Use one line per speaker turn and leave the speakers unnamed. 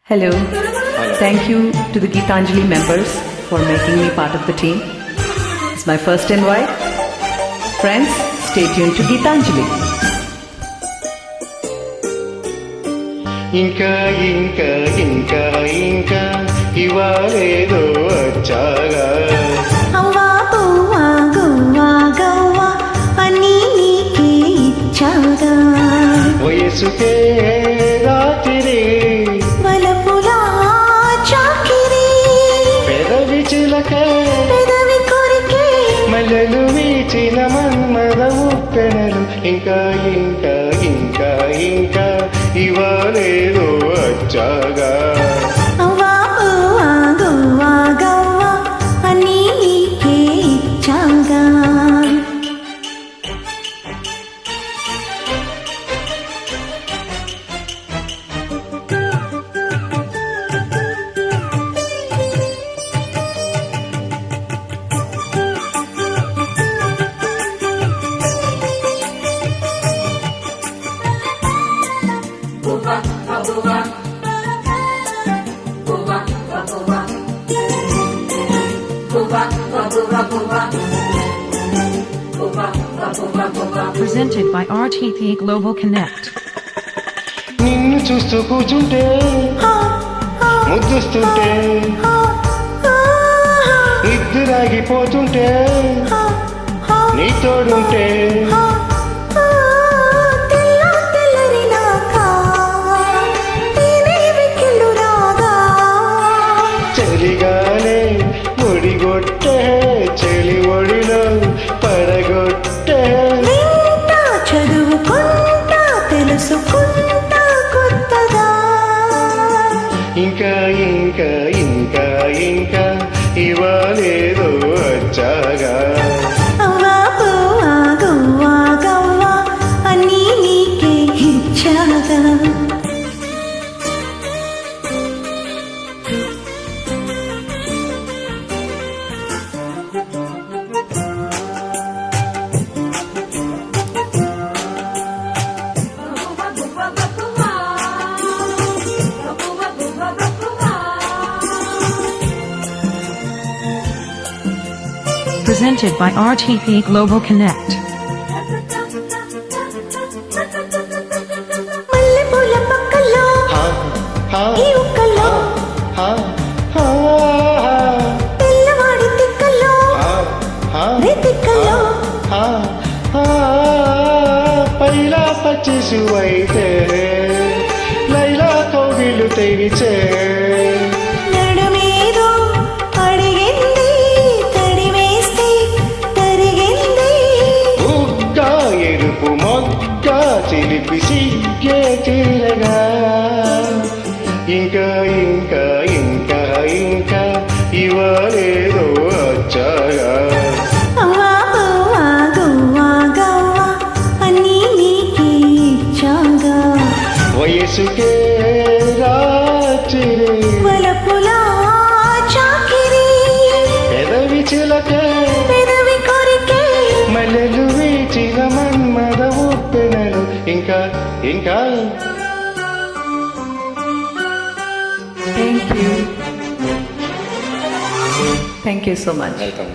Hello. Thank you to the Geetanjali members for making me part of the team. It's my first invite. Friends, stay tuned to Geetanjali.
ఇంకా ఇంకా ఇంకా ఇంకా ఇవాళేదో వచ్చాగా
అవ్వా పువ్వా గువ్వా గవ్వా అన్నీ నీకే ఇచ్చాగా
వయసుకే రాత్రి
వలపులా చాకిరి
పెదవి చిలక
పెదవి కొరికే
మల్లెలు వీచిన మన్మద ముప్పెనలు ఇంకా ఇంకా ఇంకా ఇంకా ఇవాళేదో వచ్చాగా
అవ్వా పువ్వా గువ్వా గవ్వా అన్నీ నీకే ఇచ్చాగా
Presented by RTP Global Connect.
నిన్ను చూస్తూ కూర్చుంటే ముద్దుస్తుంటే నిద్దురాగిపోతుంటే నీ తోడుంటే చలిగానే ఒడిగొట్టే చెలి ఒడిలో పడగొట్టే
చదువుకుంటా తెలుసుకుంటా కొత్తగా
ఇంకా ఇంకా ఇంకా ఇంకా ఇవాళేదో వచ్చాగా
అవ్వా పువ్వా గువ్వా గవ్వా అన్నీ నీకే ఇచ్చాగా
Presented by RTP Global Connect.
మల్లెపూల పక్కలో
హా, హా,
ఈ ఉక్కలో
హా, హా,
పిల్లవాడి తిక్కలో
హా, హా,
రే తిక్కలో
హా, హా, పైలా పచ్చిసువైతే లైలా కౌగిలు తెరిచే
నడుమేదో అడిగింది తడివేస్తే తరిగింది
ఉగ్గా ఎరుపు మొగ్గ చిలిపి సిగ్గే తీరగా ఇంకా ఇంకా ఇంకా ఇంకా ఇవాళేదో వచ్చాగా
అవ్వా పువ్వా గువ్వా గవ్వా అన్నీ నీకే ఇచ్చాగా
వయసుకే రాత్రి
వలపులా చాకిరి
పెదవి చిలక
పెదవి కొరికే
మల్లెలు వీచిన మన్మద ఉప్పెనలు ఇంకా ఇంకా
Thank you. Thank you so much.
Welcome